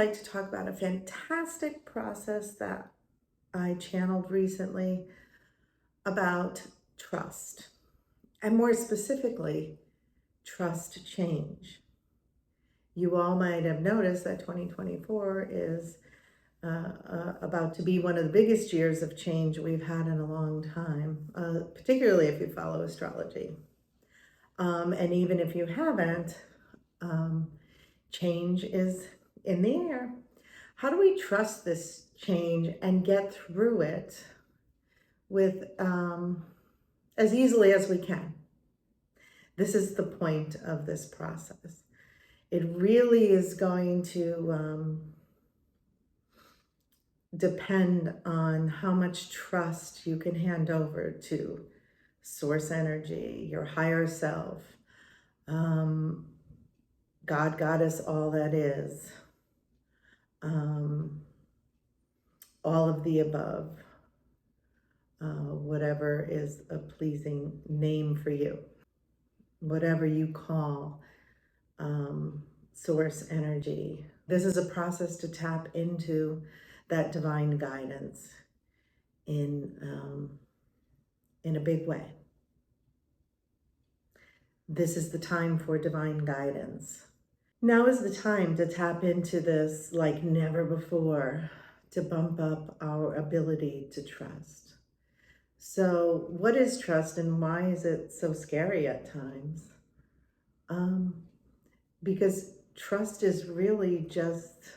like to talk about a fantastic process that I channeled recently about trust, and more specifically, trust change. You all might have noticed that 2024 is about to be one of the biggest years of change we've had in a long time, particularly if you follow astrology. And even if you haven't, um, change is in the air. How do we trust this change and get through it with as easily as we can? This is the point of this process. It really is going to depend on how much trust you can hand over to source energy, your higher self, God, Goddess, all that is, all of the above, whatever is a pleasing name for you, whatever you call source energy. This is a process to tap into that divine guidance in a big way. This is the time for divine guidance. Now is the time to tap into this like never before, to bump up our ability to trust. So what is trust and why is it so scary at times? Because trust is really just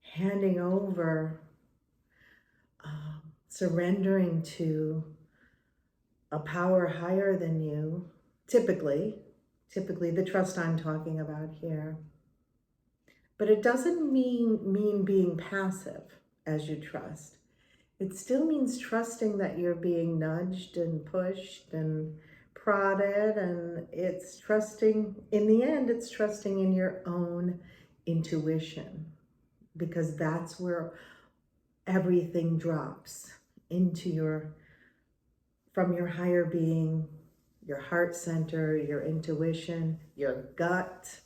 handing over, surrendering to a power higher than you, typically the trust I'm talking about here. But it doesn't mean being passive as you trust. It still means trusting that you're being nudged and pushed and prodded, and it's trusting, in the end, it's trusting in your own intuition, because that's where everything drops into from your higher being, your heart center, your intuition, your gut,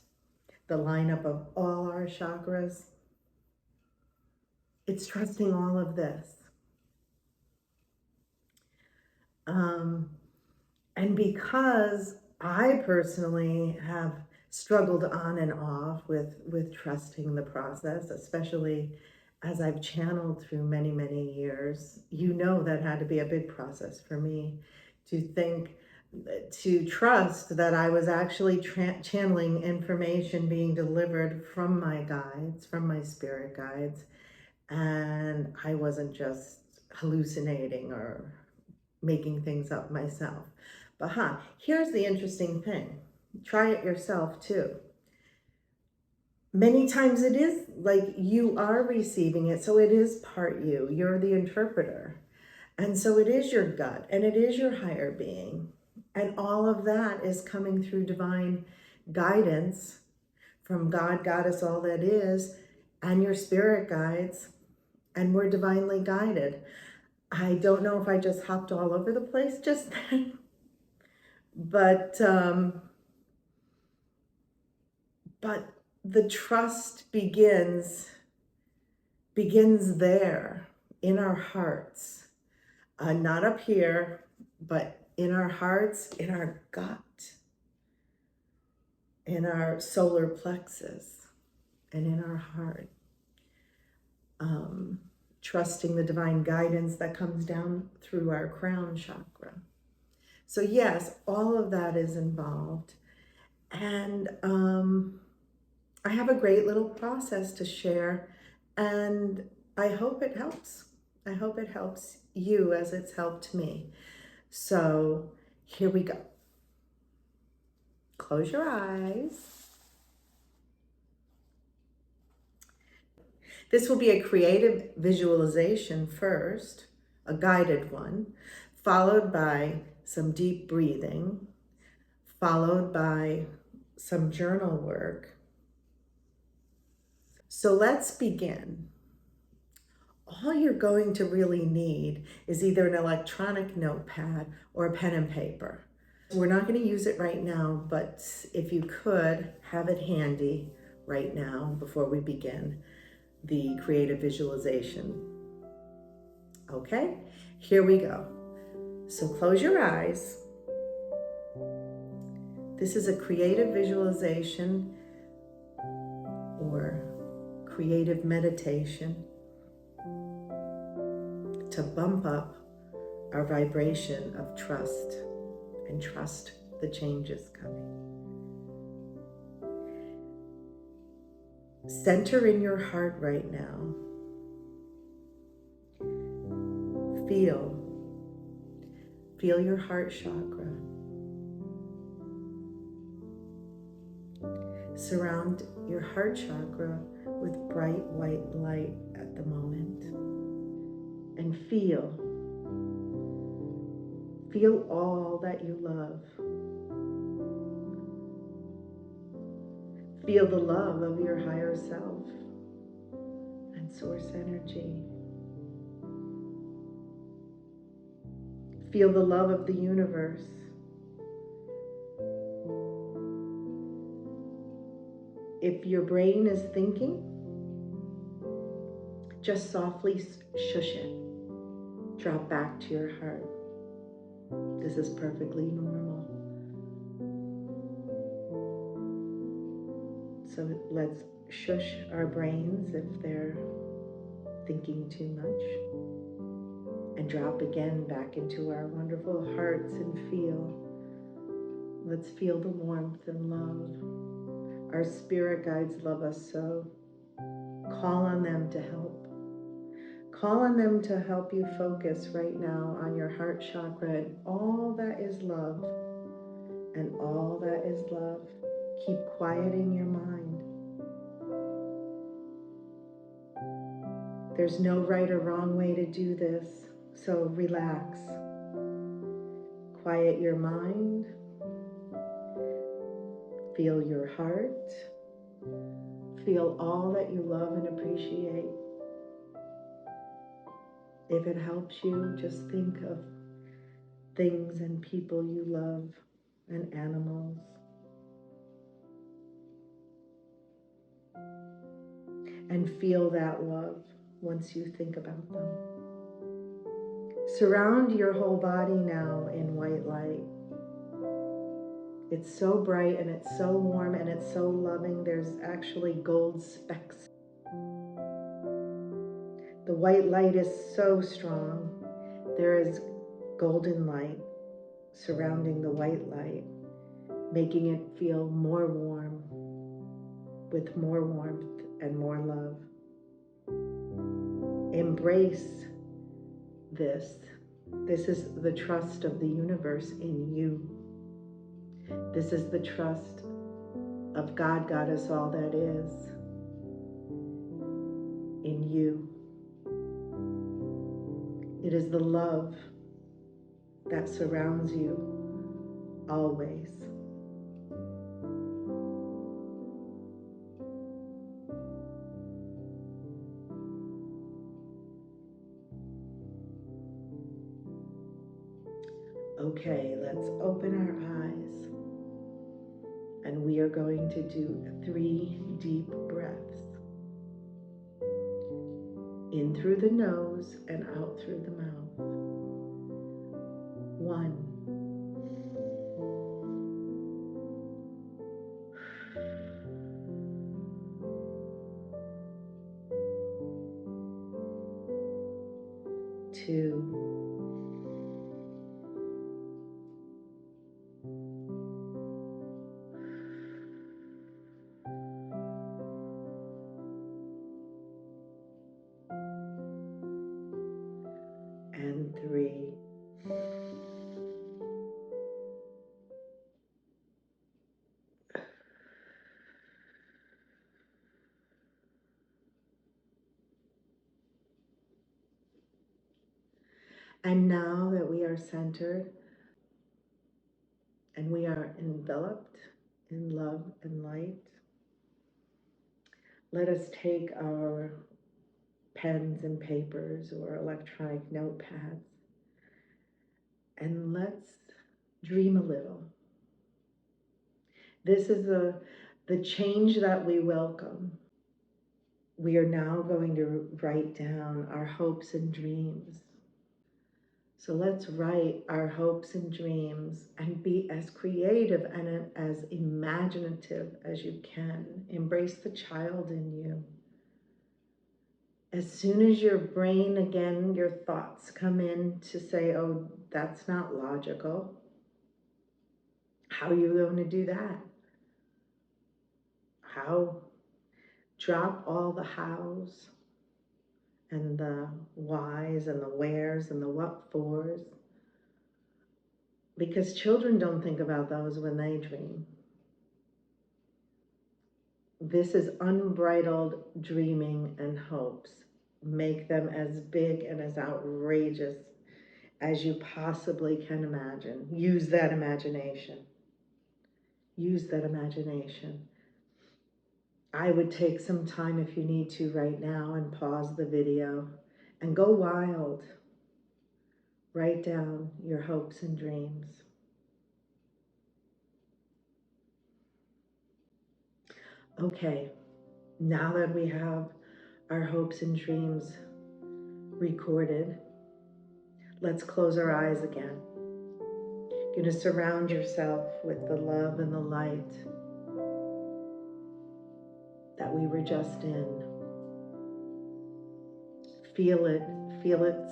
the lineup of all our chakras. It's trusting all of this. And because I personally have struggled on and off with trusting the process, especially as I've channeled through many, many years, you know that had to be a big process for me to trust that I was actually channeling information being delivered from my guides, from my spirit guides, and I wasn't just hallucinating or making things up myself. But here's the interesting thing. Try it yourself too. Many times it is like you are receiving it, so it is part you. You're the interpreter. And so it is your gut, and it is your higher being. And all of that is coming through divine guidance from God, Goddess, all that is, and your spirit guides, and we're divinely guided. I don't know if I just hopped all over the place just then, but the trust begins there in our hearts, not up here, but in our hearts, in our gut, in our solar plexus, and in our heart. Trusting the divine guidance that comes down through our crown chakra. So yes, all of that is involved. And I have a great little process to share, and I hope it helps. I hope it helps you as it's helped me. So here we go. Close your eyes. This will be a creative visualization first, a guided one, followed by some deep breathing, followed by some journal work. So let's begin. All you're going to really need is either an electronic notepad or a pen and paper. We're not going to use it right now, but if you could have it handy right now before we begin the creative visualization. Okay, here we go. So close your eyes. This is a creative visualization or creative meditation to bump up our vibration of trust and trust the changes coming. Center in your heart right now. Feel your heart chakra. Surround your heart chakra with bright white light at the moment. And feel all that you love. Feel the love of your higher self and source energy. Feel the love of the universe. If your brain is thinking, just softly shush it. Drop back to your heart. This is perfectly normal. So let's shush our brains if they're thinking too much, and drop again back into our wonderful hearts and feel. Let's feel the warmth and love. Our spirit guides love us so. Call on them to help. Call on them to help you focus right now on your heart chakra and all that is love. And all that is love. Keep quieting your mind. There's no right or wrong way to do this, so relax. Quiet your mind. Feel your heart. Feel all that you love and appreciate. If it helps you, just think of things and people you love and animals. And feel that love once you think about them. Surround your whole body now in white light. It's so bright and it's so warm and it's so loving. There's actually gold specks. The white light is so strong. There is golden light surrounding the white light, making it feel more warm, with more warmth and more love. Embrace this. This is the trust of the universe in you. This is the trust of God, Goddess, all that is, in you. It is the love that surrounds you always. Okay, let's open our eyes. And we are going to do 3 deep breaths. In through the nose and out through the mouth. 1. 2. And 3. And now that we are centered and we are enveloped in love and light, let us take our pens and papers or electronic notepads and let's dream a little. This is the change that we welcome. We are now going to write down our hopes and dreams. So let's write our hopes and dreams and be as creative and as imaginative as you can. Embrace the child in you. As soon as your brain, again, your thoughts come in to say, oh, that's not logical. How are you going to do that? How? Drop all the hows and the whys and the wheres and the what fors. Because children don't think about those when they dream. This is unbridled dreaming and hopes. Make them as big and as outrageous as you possibly can imagine. Use that imagination. Use that imagination. I would take some time if you need to right now and pause the video and go wild. Write down your hopes and dreams. Okay, now that we have our hopes and dreams recorded, let's close our eyes again. You're going to surround yourself with the love and the light that we were just in. Feel it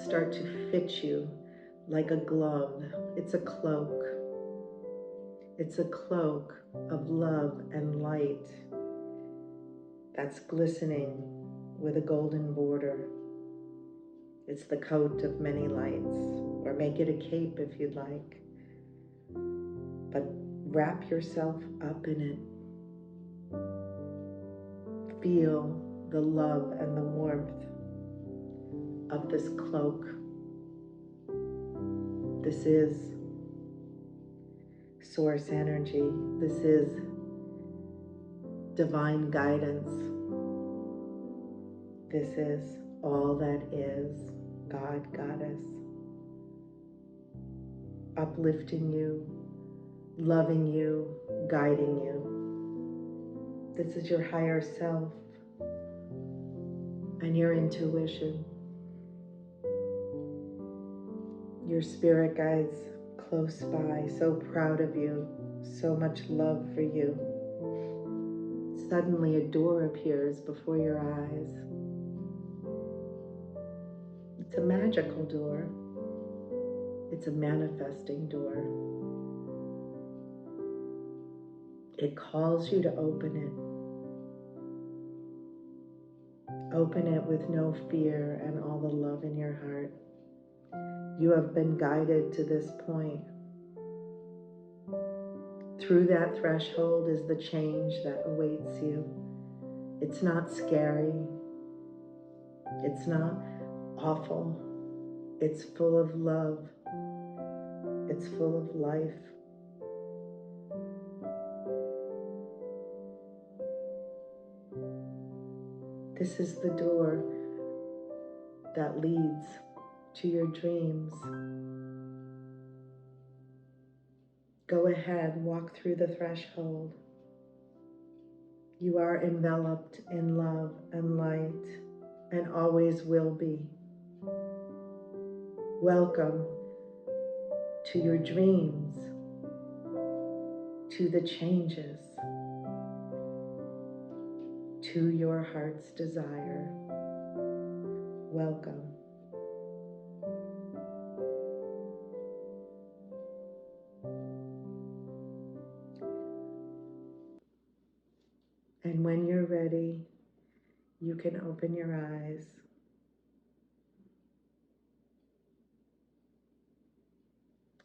start to fit you like a glove. It's a cloak. It's a cloak of love and light that's glistening with a golden border. It's the coat of many lights, or make it a cape if you'd like. But wrap yourself up in it. Feel the love and the warmth of this cloak. This is source energy. This is divine guidance. This is all that is, God, Goddess, uplifting you, loving you, guiding you. This is your higher self and your intuition. Your spirit guides close by, so proud of you, so much love for you. Suddenly a door appears before your eyes. It's a magical door. It's a manifesting door. It calls you to open it. Open it with no fear and all the love in your heart. You have been guided to this point. Through that threshold is the change that awaits you. It's not scary. It's not awful. It's full of love. It's full of life. This is the door that leads to your dreams. Go ahead, walk through the threshold. You are enveloped in love and light and always will be. Welcome to your dreams, to the changes, to your heart's desire. Welcome. And when you're ready, you can open your eyes.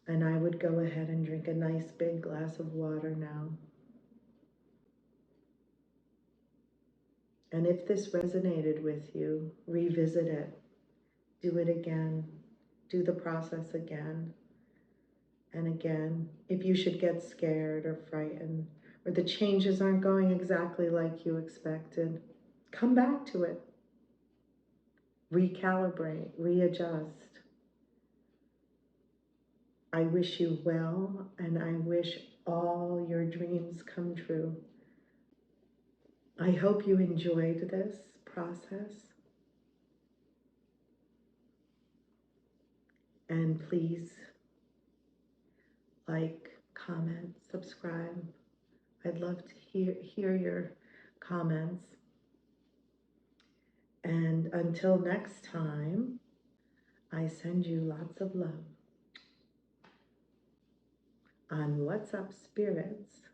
And I would go ahead and drink a nice big glass of water now. And if this resonated with you, revisit it. Do it again. Do the process again and again. If you should get scared or frightened, or the changes aren't going exactly like you expected, come back to it. Recalibrate, readjust. I wish you well, and I wish all your dreams come true. I hope you enjoyed this process. And please like, comment, subscribe. I'd love to hear your comments. And until next time, I send you lots of love on What's Up, Spirits.